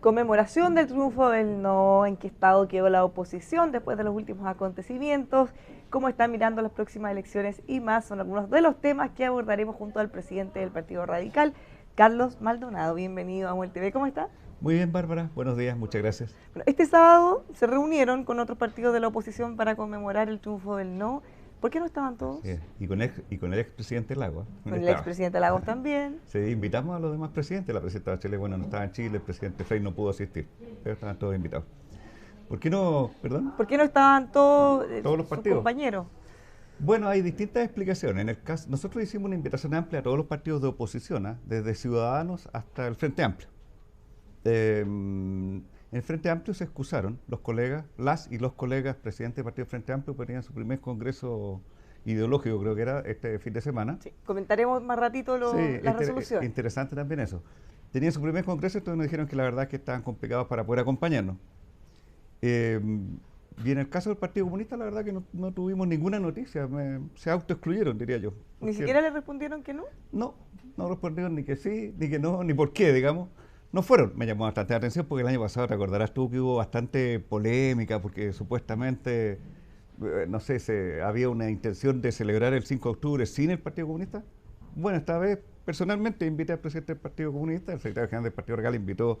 conmemoración del triunfo del no, en qué estado quedó la oposición después de los últimos acontecimientos, cómo están mirando las próximas elecciones y más son algunos de los temas que abordaremos junto al presidente del Partido Radical, Carlos Maldonado. Bienvenido a MUEL TV, ¿cómo está? Muy bien, Bárbara. Buenos días, muchas gracias. Bueno, este sábado se reunieron con otros partidos de la oposición para conmemorar el triunfo del no. ¿Por qué no estaban todos? Sí, y con el expresidente Lagos. Con el expresidente Lagos también. Sí, invitamos a los demás presidentes. La presidenta Bachelet, bueno, no estaba en Chile, el presidente Frey no pudo asistir, pero estaban todos invitados. ¿Por qué no, perdón? ¿Por qué no estaban todos los partidos? Compañeros? Bueno, hay distintas explicaciones. En el caso, nosotros hicimos una invitación amplia a todos los partidos de oposición, desde Ciudadanos hasta el Frente Amplio. En el Frente Amplio se excusaron los colegas, las y los colegas presidentes del Partido Frente Amplio, que tenían su primer congreso ideológico, creo que era este fin de semana. Sí, comentaremos más ratito las resoluciones. Interesante también eso. Tenían su primer congreso, entonces nos dijeron que la verdad es que estaban complicados para poder acompañarnos. Y en el caso del Partido Comunista, la verdad que no tuvimos ninguna noticia, se autoexcluyeron, diría yo. ¿Ni siquiera le respondieron que no? No respondieron ni que sí, ni que no, ni por qué, digamos. No fueron, me llamó bastante la atención porque el año pasado, te acordarás tú que hubo bastante polémica porque supuestamente, no sé, había una intención de celebrar el 5 de octubre sin el Partido Comunista. Bueno, esta vez personalmente invité al presidente del Partido Comunista, el secretario general del Partido Radical invitó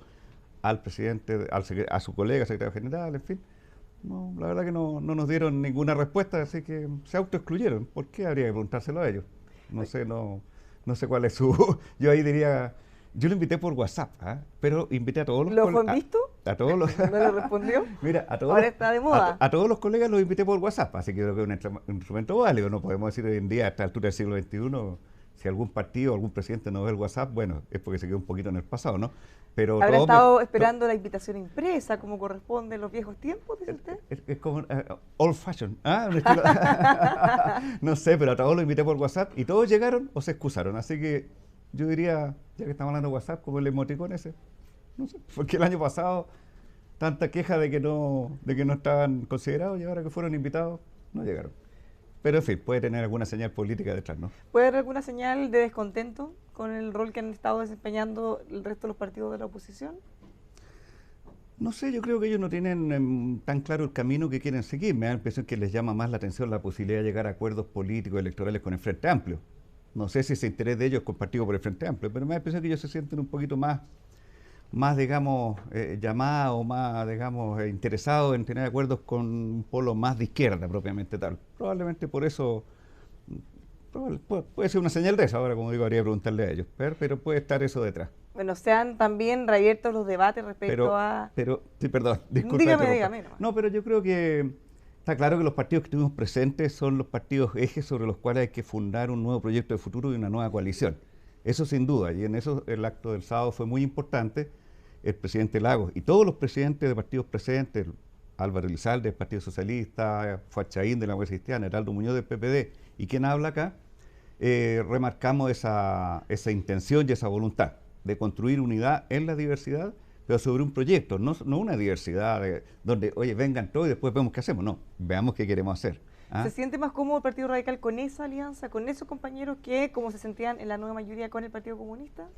al presidente, a su colega secretario general, en fin. No, la verdad que no nos dieron ninguna respuesta, así que se autoexcluyeron. ¿Por qué? Habría que preguntárselo a ellos. No sé cuál es su... Yo ahí diría... Yo lo invité por WhatsApp, pero invité a todos los colegas. ¿Lo han visto? A todos los... ¿No le respondió? Mira, ahora está de moda. A todos los colegas los invité por WhatsApp, así que creo que es un instrumento válido. No podemos decir hoy en día, a esta altura del siglo XXI, si algún partido, algún presidente no ve el WhatsApp, bueno, es porque se quedó un poquito en el pasado, ¿no? Pero ¿habrá estado esperando la invitación impresa, como corresponde en los viejos tiempos, dice usted? Es como old fashion, no sé, pero a todos los invité por WhatsApp y todos llegaron o se excusaron, así que yo diría, ya que estamos hablando de WhatsApp, como el emoticón ese, no sé, porque el año pasado tanta queja de que no estaban considerados y ahora que fueron invitados, no llegaron. Pero en fin, puede tener alguna señal política detrás, ¿no? ¿Puede haber alguna señal de descontento con el rol que han estado desempeñando el resto de los partidos de la oposición? No sé, yo creo que ellos no tienen tan claro el camino que quieren seguir. Me da la impresión que les llama más la atención la posibilidad de llegar a acuerdos políticos electorales con el Frente Amplio. No sé si ese interés de ellos es compartido por el Frente Amplio, pero me da la impresión que ellos se sienten un poquito más digamos, llamados, más, digamos, interesados en tener acuerdos con un polo más de izquierda propiamente tal. Probablemente por eso, puede ser una señal de eso, ahora como digo, habría que preguntarle a ellos, pero puede estar eso detrás. Bueno, se han también reabierto los debates respecto a... Sí, perdón, disculpe. Dígame. No, pero yo creo que está claro que los partidos que estuvimos presentes son los partidos ejes sobre los cuales hay que fundar un nuevo proyecto de futuro y una nueva coalición. Eso sin duda, y en eso el acto del sábado fue muy importante. El presidente Lagos y todos los presidentes de partidos presentes, Álvaro Elizalde del Partido Socialista, Fuad Chaín de la Democracia Cristiana, Heraldo Muñoz del PPD, y quien habla acá, remarcamos esa intención y esa voluntad de construir unidad en la diversidad, pero sobre un proyecto, no una diversidad donde, oye, vengan todos y después vemos qué hacemos, no, veamos qué queremos hacer. ¿Se siente más cómodo el Partido Radical con esa alianza, con esos compañeros que como se sentían en la nueva mayoría con el Partido Comunista?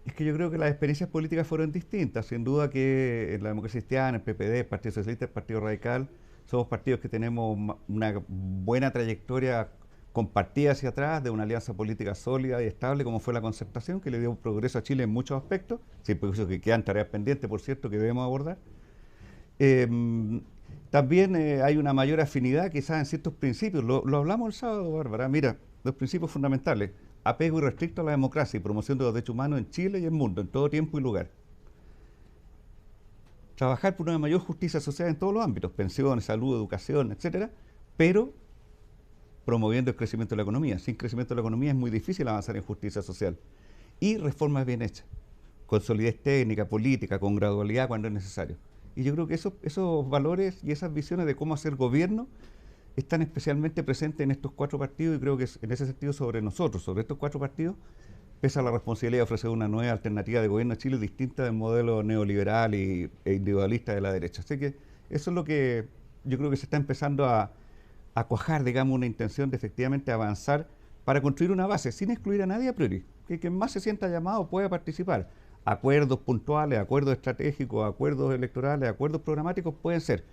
Es que yo creo que las experiencias políticas fueron distintas. Sin duda que en la Democracia Cristiana, el PPD, el Partido Socialista, el Partido Radical, somos partidos que tenemos una buena trayectoria compartida hacia atrás de una alianza política sólida y estable como fue la Concertación, que le dio progreso a Chile en muchos aspectos, siempre que quedan tareas pendientes, por cierto, que debemos abordar. También hay una mayor afinidad quizás en ciertos principios. Lo hablamos el sábado, Bárbara. Mira, los principios fundamentales: apego irrestricto a la democracia y promoción de los derechos humanos en Chile y en el mundo, en todo tiempo y lugar. Trabajar por una mayor justicia social en todos los ámbitos, pensiones, salud, educación, etcétera, pero promoviendo el crecimiento de la economía. Sin crecimiento de la economía es muy difícil avanzar en justicia social. Y reformas bien hechas, con solidez técnica, política, con gradualidad cuando es necesario. Y yo creo que esos valores y esas visiones de cómo hacer gobierno están especialmente presentes en estos cuatro partidos y creo que en ese sentido sobre nosotros, sobre estos cuatro partidos, pesa la responsabilidad de ofrecer una nueva alternativa de gobierno a Chile distinta del modelo neoliberal e individualista de la derecha. Así que eso es lo que yo creo que se está empezando a cuajar, digamos, una intención de efectivamente avanzar para construir una base sin excluir a nadie a priori, que quien más se sienta llamado pueda participar. acuerdos puntuales, acuerdos estratégicos, acuerdos electorales, acuerdos programáticos pueden ser,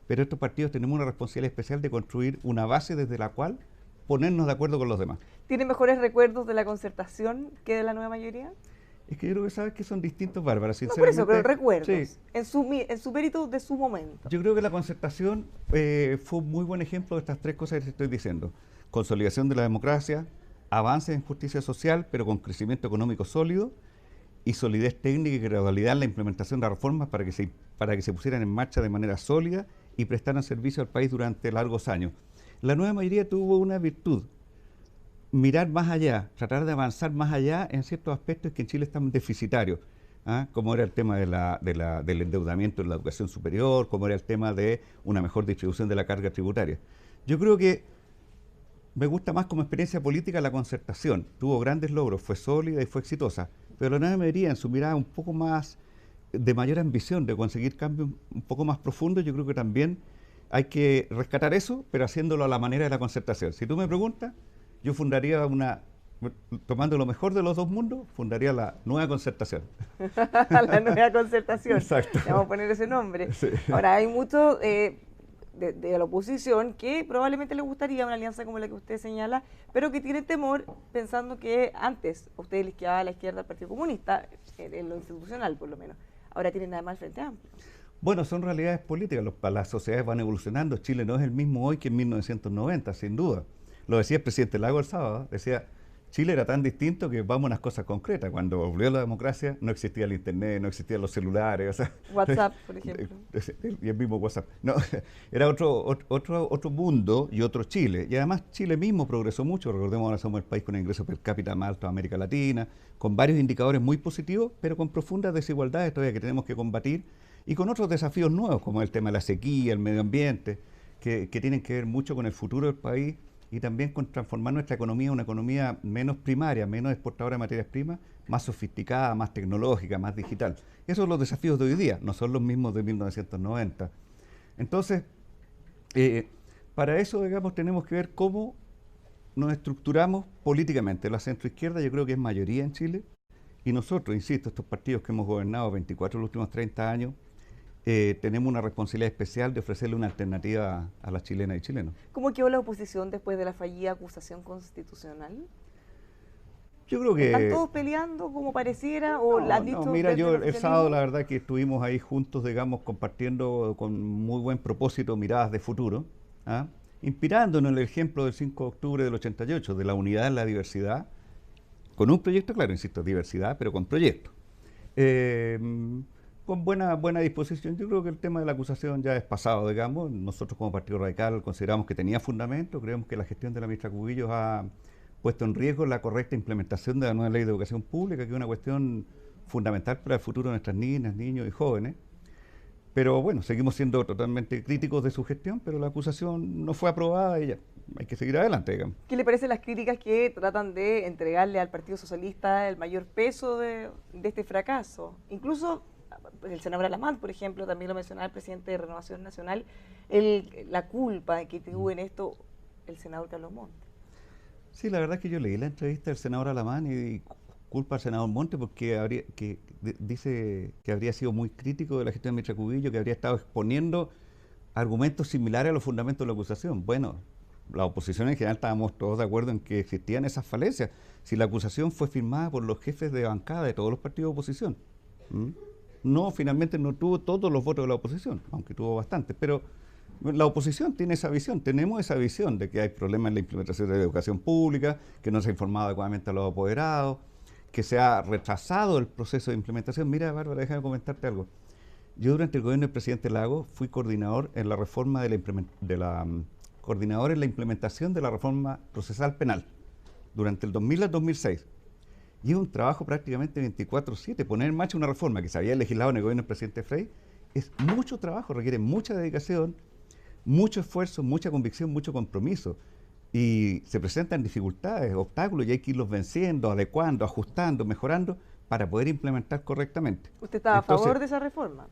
pero estos partidos tenemos una responsabilidad especial de construir una base desde la cual ponernos de acuerdo con los demás. ¿Tiene mejores recuerdos de la concertación que de la nueva mayoría? Es que yo creo que sabes que son distintos, Bárbara, No por sinceramente. eso, pero recuerdos, Sí. en su mérito de su momento. Yo creo que la concertación fue un muy buen ejemplo de estas tres cosas que te estoy diciendo. Consolidación de la democracia, avances en justicia social, pero con crecimiento económico sólido, y solidez técnica y gradualidad en la implementación de las reformas para que se pusieran en marcha de manera sólida y prestaran servicio al país durante largos años. La nueva mayoría tuvo una virtud: mirar más allá, tratar de avanzar más allá en ciertos aspectos que en Chile están deficitarios, ¿ah? Como era el tema del endeudamiento en la educación superior, como era el tema de una mejor distribución de la carga tributaria. Yo creo que me gusta más como experiencia política la concertación. Tuvo grandes logros, fue sólida y fue exitosa, pero la nueva mayoría, en su mirada un poco más de mayor ambición, de conseguir cambios un poco más profundos, yo creo que también hay que rescatar eso, pero haciéndolo a la manera de la concertación. Si tú me preguntas, yo fundaría tomando lo mejor de los dos mundos, fundaría la nueva concertación. La nueva concertación. Exacto. Le vamos a poner ese nombre. Sí. Ahora, hay muchos de la oposición que probablemente les gustaría una alianza como la que usted señala, pero que tienen temor pensando que antes usted les quedaba a la izquierda al Partido Comunista, en lo institucional por lo menos. Ahora tienen además el Frente Amplio. Bueno, son realidades políticas, las sociedades van evolucionando. Chile no es el mismo hoy que en 1990, sin duda. Lo decía el presidente Lago el sábado, decía, Chile era tan distinto que vamos a unas cosas concretas. Cuando volvió la democracia no existía el internet, no existían los celulares. O sea, WhatsApp, por ejemplo. Y el mismo WhatsApp. No, era otro mundo y otro Chile. Y además Chile mismo progresó mucho. Recordemos, ahora somos el país con el ingreso per cápita más alto de América Latina, con varios indicadores muy positivos, pero con profundas desigualdades todavía que tenemos que combatir, y con otros desafíos nuevos, como el tema de la sequía, el medio ambiente, que tienen que ver mucho con el futuro del país y también con transformar nuestra economía en una economía menos primaria, menos exportadora de materias primas, más sofisticada, más tecnológica, más digital. Esos son los desafíos de hoy día, no son los mismos de 1990. Entonces, para eso, digamos, tenemos que ver cómo nos estructuramos políticamente. La centroizquierda yo creo que es mayoría en Chile, y nosotros, insisto, estos partidos que hemos gobernado 24 de los últimos 30 años, tenemos una responsabilidad especial de ofrecerle una alternativa a las chilenas y chilenos. ¿Cómo quedó la oposición después de la fallida acusación constitucional? Yo creo que... ¿Están todos peleando como pareciera? ¿O No, han dicho mira, desde yo el el sábado oficialismo? la verdad que estuvimos ahí juntos, digamos, compartiendo con muy buen propósito miradas de futuro, ¿ah? Inspirándonos en el ejemplo del 5 de octubre del 88, de la unidad en la diversidad, con un proyecto, claro, insisto, diversidad, pero con proyecto. Con buena disposición. Yo creo que el tema de la acusación ya es pasado, digamos. Nosotros como Partido Radical consideramos que tenía fundamento, creemos que la gestión de la ministra Cubillos ha puesto en riesgo la correcta implementación de la nueva ley de educación pública, que es una cuestión fundamental para el futuro de nuestras niñas, niños y jóvenes. Pero bueno, seguimos siendo totalmente críticos de su gestión, pero la acusación no fue aprobada y ya, hay que seguir adelante, digamos. ¿Qué le parecen las críticas que tratan de entregarle al Partido Socialista el mayor peso de este fracaso? Incluso el senador Alamán, por ejemplo, también lo mencionaba el presidente de Renovación Nacional, la culpa que tuvo en esto el senador Carlos Montt. Sí, la verdad es que yo leí la entrevista del senador Alamán y culpa al senador Montt porque dice que habría sido muy crítico de la gestión de ministra Cubillos, que habría estado exponiendo argumentos similares a los fundamentos de la acusación. Bueno, la oposición en general estábamos todos de acuerdo en que existían esas falencias. Si la acusación fue firmada por los jefes de bancada de todos los partidos de oposición. No, finalmente no tuvo todos los votos de la oposición, aunque tuvo bastantes, pero la oposición tiene esa visión, tenemos esa visión de que hay problemas en la implementación de la educación pública, que no se ha informado adecuadamente a los apoderados, que se ha retrasado el proceso de implementación. Mira, Bárbara, déjame comentarte algo. Yo durante el gobierno del presidente Lagos fui coordinador en la reforma coordinador en la implementación de la reforma procesal penal durante el 2000 al 2006. Y es un trabajo prácticamente 24/7. Poner en marcha una reforma que se había legislado en el gobierno del presidente Frey es mucho trabajo, requiere mucha dedicación, mucho esfuerzo, mucha convicción, mucho compromiso. Y se presentan dificultades, obstáculos, y hay que irlos venciendo, adecuando, ajustando, mejorando para poder implementar correctamente. ¿Usted estaba a Entonces, favor de esa reforma?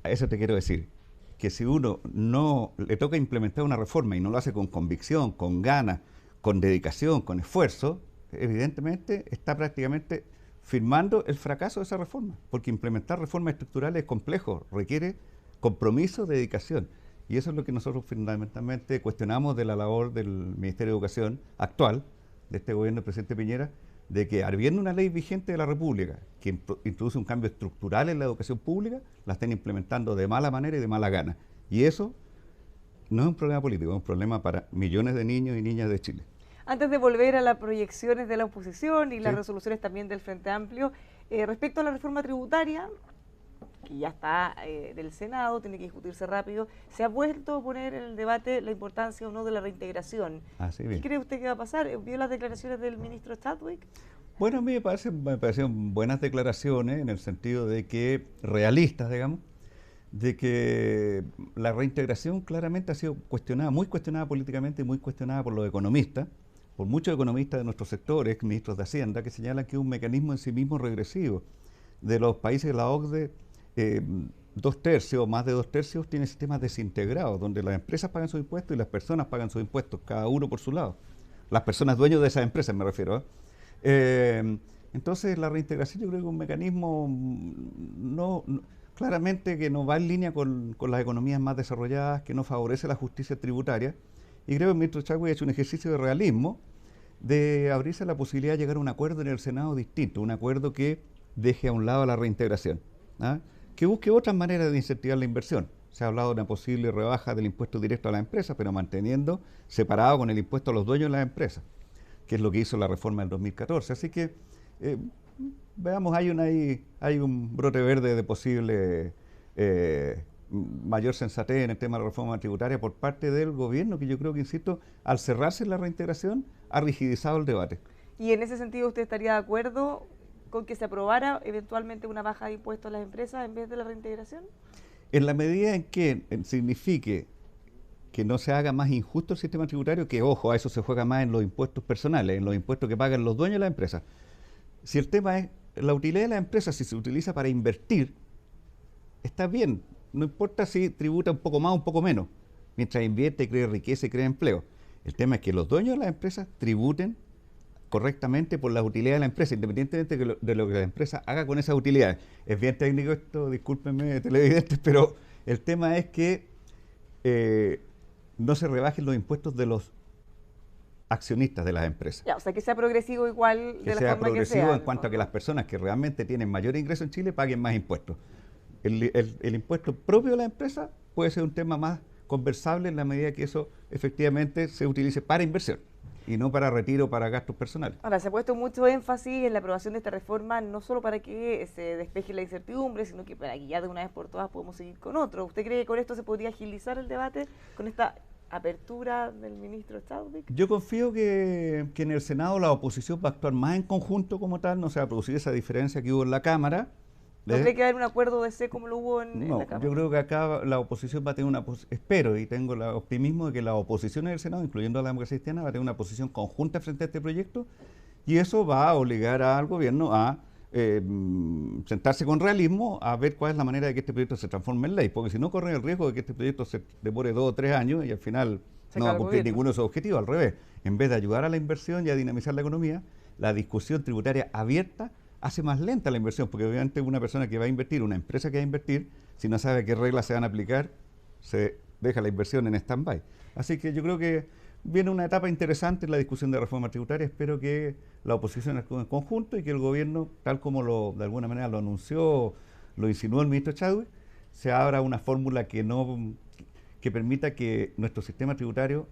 a eso te quiero decir, que si uno no le toca implementar una reforma y no lo hace con convicción, con ganas, con dedicación, con esfuerzo, evidentemente está prácticamente firmando el fracaso de esa reforma, porque implementar reformas estructurales es complejo, requiere compromiso, dedicación. Y eso es lo que nosotros fundamentalmente cuestionamos de la labor del Ministerio de Educación actual, de este gobierno del presidente Piñera, de que habiendo una ley vigente de la República que introduce un cambio estructural en la educación pública, la estén implementando de mala manera y de mala gana. Y eso no es un problema político, es un problema para millones de niños y niñas de Chile. Antes de volver a las proyecciones de la oposición y las resoluciones también del Frente Amplio, respecto a la reforma tributaria, que ya está del Senado, tiene que discutirse rápido, se ha vuelto a poner en el debate la importancia o no de la reintegración. ¿Qué cree usted que va a pasar? ¿Vio las declaraciones del ministro Chadwick? Bueno, a mí me parecieron buenas declaraciones en el sentido de que, realistas, digamos, de que la reintegración claramente ha sido cuestionada, muy cuestionada políticamente y muy cuestionada por los economistas, por muchos economistas de nuestros sectores, ministros de Hacienda, que señalan que es un mecanismo en sí mismo regresivo. De los países de la OCDE, 2/3 o más de 2/3 tienen sistemas desintegrados, donde las empresas pagan sus impuestos y las personas pagan sus impuestos, cada uno por su lado. Las personas dueños de esas empresas, me refiero. Entonces, la reintegración yo creo que es un mecanismo claramente que no va en línea con las economías más desarrolladas, que no favorece la justicia tributaria. Y creo que el ministro Chadwick ha hecho un ejercicio de realismo, de abrirse la posibilidad de llegar a un acuerdo en el Senado distinto, un acuerdo que deje a un lado la reintegración, que busque otras maneras de incentivar la inversión. Se ha hablado de una posible rebaja del impuesto directo a las empresas, pero manteniendo separado con el impuesto a los dueños de las empresas, que es lo que hizo la reforma del 2014. Así que, veamos, hay un brote verde de posible mayor sensatez en el tema de la reforma tributaria por parte del gobierno, que yo creo que, insisto, al cerrarse la reintegración, ha rigidizado el debate. ¿Y en ese sentido usted estaría de acuerdo con que se aprobara eventualmente una baja de impuestos a las empresas en vez de la reintegración? En la medida en que signifique que no se haga más injusto el sistema tributario, que, ojo, a eso se juega más en los impuestos personales, en los impuestos que pagan los dueños de las empresas. Si el tema es la utilidad de la empresa, si se utiliza para invertir, está bien, no importa si tributa un poco más o un poco menos, mientras invierte, cree riqueza y crea empleo. El tema es que los dueños de las empresas tributen correctamente por las utilidades de la empresa, independientemente de lo que la empresa haga con esas utilidades. Es bien técnico esto, discúlpenme, televidentes, pero el tema es que no se rebajen los impuestos de los accionistas de las empresas. Ya, o sea, que sea progresivo igual de la forma que sea. Que sea progresivo en cuanto a que las personas que realmente tienen mayor ingreso en Chile paguen más impuestos. El impuesto propio de la empresa puede ser un tema más conversable en la medida que eso efectivamente se utilice para inversión y no para retiro, para gastos personales. Ahora, se ha puesto mucho énfasis en la aprobación de esta reforma, no solo para que se despeje la incertidumbre, sino que para que ya de una vez por todas podamos seguir con otro. ¿Usted cree que con esto se podría agilizar el debate, con esta apertura del ministro Chadwick? Yo confío que en el Senado la oposición va a actuar más en conjunto como tal, no se va a producir esa diferencia que hubo en la Cámara. ¿No cree que va a haber un acuerdo de C como lo hubo en la Cámara? Yo creo que acá la oposición va a tener espero y tengo el optimismo de que la oposición en el Senado, incluyendo a la democracia cristiana, va a tener una posición conjunta frente a este proyecto y eso va a obligar al gobierno a sentarse con realismo a ver cuál es la manera de que este proyecto se transforme en ley, porque si no corre el riesgo de que este proyecto se demore 2 o 3 años y al final no va a cumplir ninguno de sus objetivos. Al revés, en vez de ayudar a la inversión y a dinamizar la economía, la discusión tributaria abierta hace más lenta la inversión, porque obviamente una persona que va a invertir, una empresa que va a invertir, si no sabe qué reglas se van a aplicar, se deja la inversión en stand-by. Así que yo creo que viene una etapa interesante en la discusión de reforma tributaria. Espero que la oposición actúe en conjunto y que el gobierno, tal como de alguna manera lo anunció, lo insinuó el ministro Chadwick, se abra una fórmula que permita que nuestro sistema tributario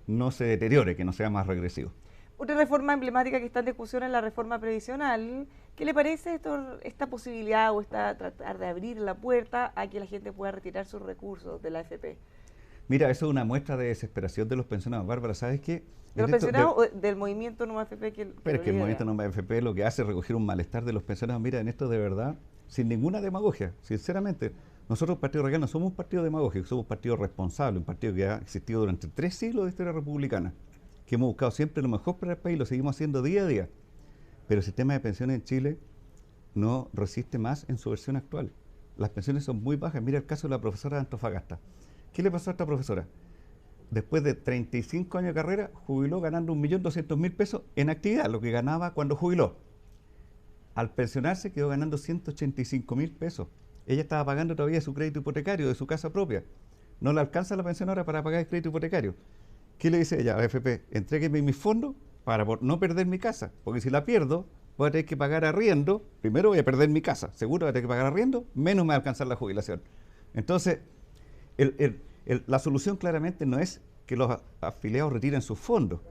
no se deteriore, que no sea más regresivo. Otra reforma emblemática que está en discusión es la reforma previsional. ¿Qué le parece esta posibilidad o tratar de abrir la puerta a que la gente pueda retirar sus recursos de la AFP? Mira, eso es una muestra de desesperación de los pensionados. Bárbara, ¿sabes qué? ¿De los pensionados o del movimiento No Más AFP? Pero es que el movimiento No Más AFP lo que hace es recoger un malestar de los pensionados. Mira, en esto de verdad, sin ninguna demagogia, sinceramente, nosotros, Partido Radical, no somos un partido demagógico, somos un partido responsable, un partido que ha existido durante 3 siglos de historia republicana, que hemos buscado siempre lo mejor para el país, lo seguimos haciendo día a día. Pero el sistema de pensiones en Chile no resiste más en su versión actual. Las pensiones son muy bajas. Mira el caso de la profesora de Antofagasta. ¿Qué le pasó a esta profesora? Después de 35 años de carrera, jubiló ganando 1.200.000 pesos en actividad, lo que ganaba cuando jubiló. al pensionarse quedó ganando 185.000 pesos. Ella estaba pagando todavía su crédito hipotecario de su casa propia. No le alcanza la pensión ahora para pagar el crédito hipotecario. ¿Qué le dice ella a la AFP? Entrégueme mis fondos para no perder mi casa, porque si la pierdo, voy a tener que pagar arriendo. Primero voy a perder mi casa, seguro voy a tener que pagar arriendo, menos me va a alcanzar la jubilación. Entonces, la solución claramente no es que los afiliados retiren sus fondos,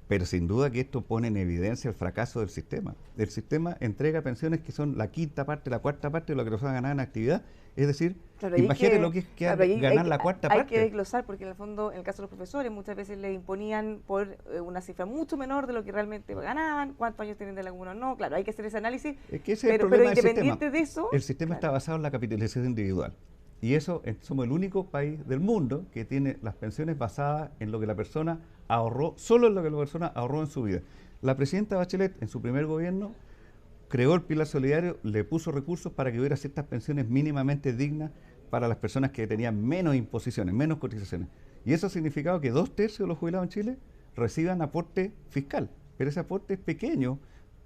pero sin duda que esto pone en evidencia el fracaso del sistema. El sistema entrega pensiones que son la quinta parte, la cuarta parte de lo que nos van a ganar en actividad. Es decir, claro, imagínate lo que es ganar la cuarta parte. Hay que desglosar, porque en el fondo, en el caso de los profesores, muchas veces le imponían por una cifra mucho menor de lo que realmente ganaban, cuántos años tienen de laguna o no. Claro, hay que hacer ese análisis, es que ese es pero independiente de eso... El sistema está basado en la capitalización individual. Y eso, somos el único país del mundo que tiene las pensiones basadas en lo que la persona ahorró, solo en lo que la persona ahorró en su vida. La presidenta Bachelet, en su primer gobierno, creó el Pilar Solidario, le puso recursos para que hubiera ciertas pensiones mínimamente dignas para las personas que tenían menos imposiciones, menos cotizaciones. Y eso ha significado que 2/3 de los jubilados en Chile reciban aporte fiscal, pero ese aporte es pequeño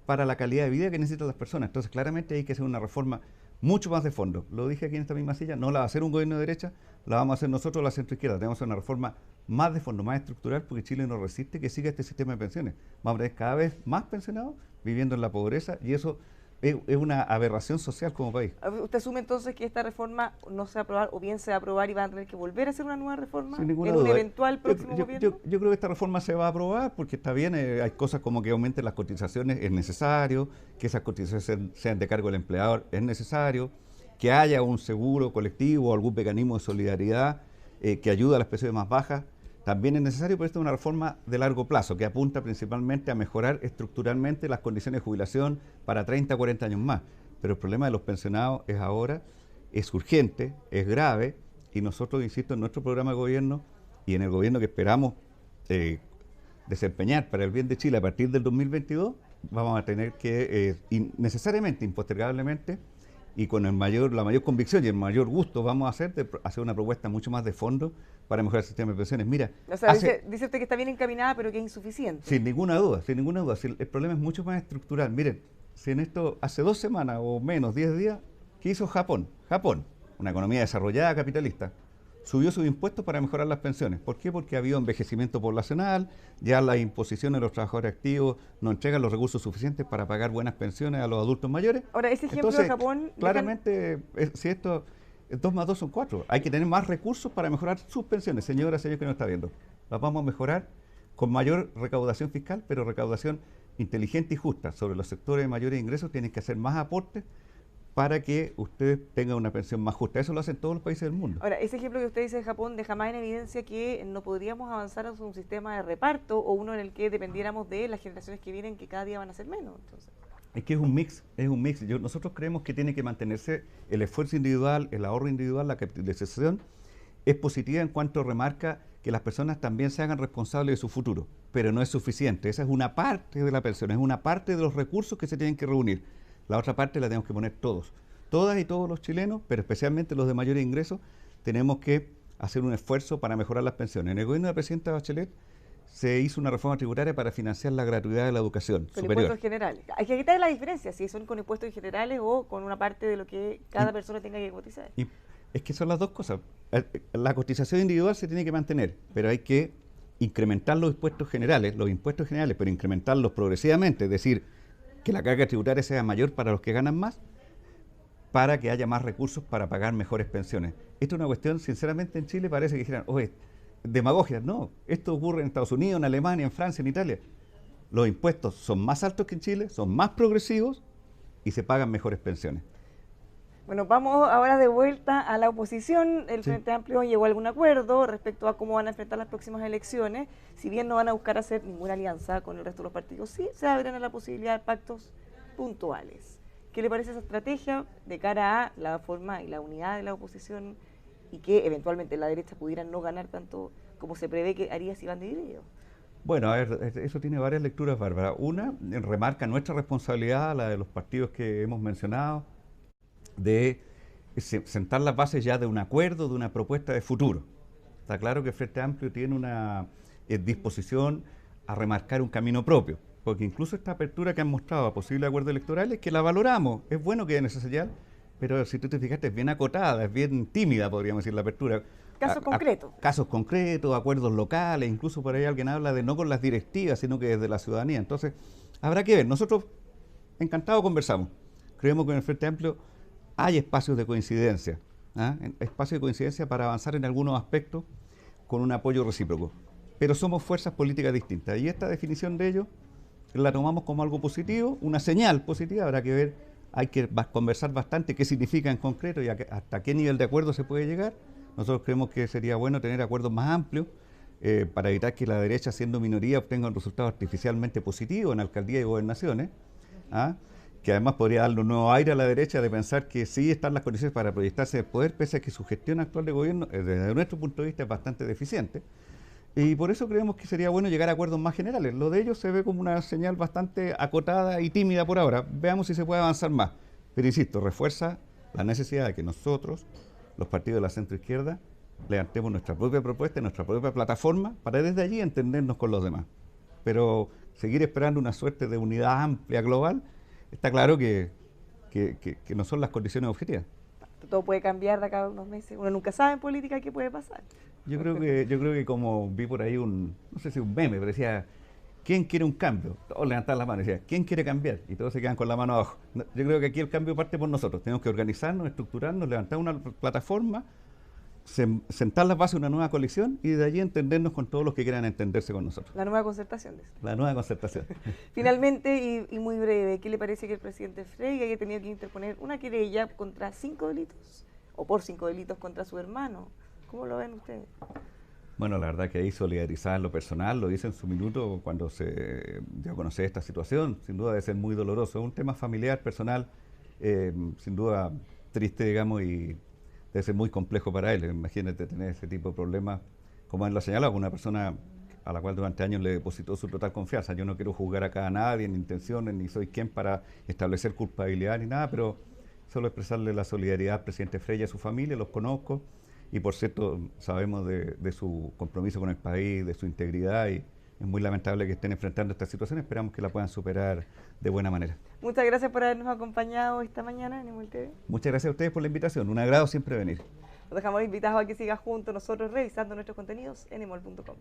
para la calidad de vida que necesitan las personas. Entonces, claramente hay que hacer una reforma mucho más de fondo. Lo dije aquí en esta misma silla, no la va a hacer un gobierno de derecha, la vamos a hacer nosotros, la centroizquierda. Tenemos que hacer una reforma más de fondo, más estructural, porque Chile no resiste que siga este sistema de pensiones. Vamos a tener cada vez más pensionados viviendo en la pobreza, y eso es una aberración social como país. ¿Usted asume entonces que esta reforma no se va a aprobar, o bien se va a aprobar y van a tener que volver a hacer una nueva reforma en un eventual próximo gobierno? Yo creo que esta reforma se va a aprobar porque está bien, hay cosas como que aumenten las cotizaciones, es necesario, que esas cotizaciones sean de cargo del empleador, es necesario, que haya un seguro colectivo o algún mecanismo de solidaridad que ayude a las pensiones más bajas, también es necesario, pero esta es una reforma de largo plazo que apunta principalmente a mejorar estructuralmente las condiciones de jubilación para 30 o 40 años más. Pero el problema de los pensionados es ahora, es urgente, es grave, y nosotros, insisto, en nuestro programa de gobierno y en el gobierno que esperamos desempeñar para el bien de Chile a partir del 2022, vamos a tener que necesariamente, impostergablemente, y con la mayor convicción y el mayor gusto vamos a hacer una propuesta mucho más de fondo para mejorar el sistema de pensiones. Mira, o sea, dice usted que está bien encaminada, pero que es insuficiente. Sin ninguna duda, sin ninguna duda. El problema es mucho más estructural. Miren, si en esto hace 2 semanas o menos, 10 días, ¿qué hizo Japón? Japón, una economía desarrollada capitalista, subió sus impuestos para mejorar las pensiones. ¿Por qué? Porque ha habido envejecimiento poblacional, ya las imposiciones de los trabajadores activos no entregan los recursos suficientes para pagar buenas pensiones a los adultos mayores. Ahora, ese ejemplo de Japón... Claramente, si esto 2 más 2 son 4, hay que tener más recursos para mejorar sus pensiones, señora, señor que nos está viendo. Las vamos a mejorar con mayor recaudación fiscal, pero recaudación inteligente y justa. Sobre los sectores de mayores ingresos tienen que hacer más aportes para que ustedes tengan una pensión más justa. Eso lo hacen todos los países del mundo. Ahora, ese ejemplo que usted dice de Japón deja más en evidencia que no podríamos avanzar hacia un sistema de reparto o uno en el que dependiéramos de las generaciones que vienen, que cada día van a ser menos. Entonces, es que es un mix. Nosotros creemos que tiene que mantenerse el esfuerzo individual, el ahorro individual, la capitalización. Es positiva en cuanto remarca que las personas también se hagan responsables de su futuro, pero no es suficiente. Esa es una parte de la pensión, es una parte de los recursos que se tienen que reunir. La otra parte la tenemos que poner todos. Todas y todos los chilenos, pero especialmente los de mayores ingresos, tenemos que hacer un esfuerzo para mejorar las pensiones. En el gobierno de la presidenta Bachelet se hizo una reforma tributaria para financiar la gratuidad de la educación con superior. Impuestos generales. Hay que quitar la diferencia, si son con impuestos generales o con una parte de lo que cada persona tenga que cotizar. Y es que son las dos cosas. La cotización individual se tiene que mantener, pero hay que incrementar los impuestos generales, pero incrementarlos progresivamente, es decir, que la carga tributaria sea mayor para los que ganan más, para que haya más recursos para pagar mejores pensiones. Esto es una cuestión, sinceramente, en Chile parece que dijeran, oye, demagogia. No, esto ocurre en Estados Unidos, en Alemania, en Francia, en Italia. Los impuestos son más altos que en Chile, son más progresivos y se pagan mejores pensiones. Bueno, vamos ahora de vuelta a la oposición. El Frente Amplio llegó a algún acuerdo respecto a cómo van a enfrentar las próximas elecciones. Si bien no van a buscar hacer ninguna alianza con el resto de los partidos, sí se abren a la posibilidad de pactos puntuales. ¿Qué le parece esa estrategia de cara a la forma y la unidad de la oposición y que eventualmente la derecha pudiera no ganar tanto como se prevé que haría si van divididos? Bueno, a ver, eso tiene varias lecturas, Bárbara. Una, remarca nuestra responsabilidad, la de los partidos que hemos mencionado, de sentar las bases ya de un acuerdo, de una propuesta de futuro. Está claro que el Frente Amplio tiene una disposición a remarcar un camino propio. porque incluso esta apertura que han mostrado a posibles acuerdos electorales, que la valoramos, es bueno que den esa señal, pero si tú te fijaste es bien acotada, es bien tímida, podríamos decir, la apertura. Casos concretos. Casos concretos, acuerdos locales, incluso por ahí alguien habla de no con las directivas, sino que desde la ciudadanía. Entonces, habrá que ver. Nosotros, encantados, conversamos. Creemos que en el Frente Amplio hay espacios de coincidencia, espacios de coincidencia para avanzar en algunos aspectos con un apoyo recíproco. Pero somos fuerzas políticas distintas y esta definición de ello la tomamos como algo positivo, una señal positiva. Habrá que ver, hay que conversar bastante qué significa en concreto y hasta qué nivel de acuerdo se puede llegar. Nosotros creemos que sería bueno tener acuerdos más amplios para evitar que la derecha, siendo minoría, obtenga un resultado artificialmente positivo en alcaldía y gobernaciones, que además podría darle un nuevo aire a la derecha de pensar que sí están las condiciones para proyectarse de poder, pese a que su gestión actual de gobierno, desde nuestro punto de vista, es bastante deficiente. Y por eso creemos que sería bueno llegar a acuerdos más generales. Lo de ellos se ve como una señal bastante acotada y tímida por ahora. Veamos si se puede avanzar más. Pero insisto, refuerza la necesidad de que nosotros, los partidos de la centroizquierda, levantemos nuestra propia propuesta, nuestra propia plataforma, para desde allí entendernos con los demás. Pero seguir esperando una suerte de unidad amplia, global, está claro que no son las condiciones objetivas. Todo puede cambiar de acá a unos meses. Uno nunca sabe en política qué puede pasar. Yo creo que como vi por ahí no sé si un meme, pero decía, ¿quién quiere un cambio? Todos levantaban las manos y decían, ¿quién quiere cambiar? Y todos se quedan con la mano abajo. Yo creo que aquí el cambio parte por nosotros. Tenemos que organizarnos, estructurarnos, levantar una plataforma, sentar las bases de una nueva coalición y de allí entendernos con todos los que quieran entenderse con nosotros. La nueva concertación. La nueva concertación. Finalmente, y muy breve, ¿qué le parece que el presidente Frey haya tenido que interponer una querella contra 5 delitos, o por 5 delitos contra su hermano? ¿Cómo lo ven ustedes? Bueno, la verdad que ahí solidarizada en lo personal, lo hice en su minuto cuando se dio a conocer esta situación. Sin duda debe ser muy doloroso. Es un tema familiar, personal, sin duda triste, digamos, y debe ser muy complejo para él. Imagínate tener ese tipo de problemas, como él lo ha señalado, con una persona a la cual durante años le depositó su total confianza. Yo no quiero juzgar acá a nadie, ni intenciones, ni soy quien para establecer culpabilidad ni nada, pero solo expresarle la solidaridad al presidente Frey y a su familia, los conozco. Y por cierto, sabemos de su compromiso con el país, de su integridad, y es muy lamentable que estén enfrentando esta situación. Esperamos que la puedan superar de buena manera. Muchas gracias por habernos acompañado esta mañana en Emol TV. Muchas gracias a ustedes por la invitación. Un agrado siempre venir. Los dejamos invitados a que sigan juntos nosotros revisando nuestros contenidos en emol.com.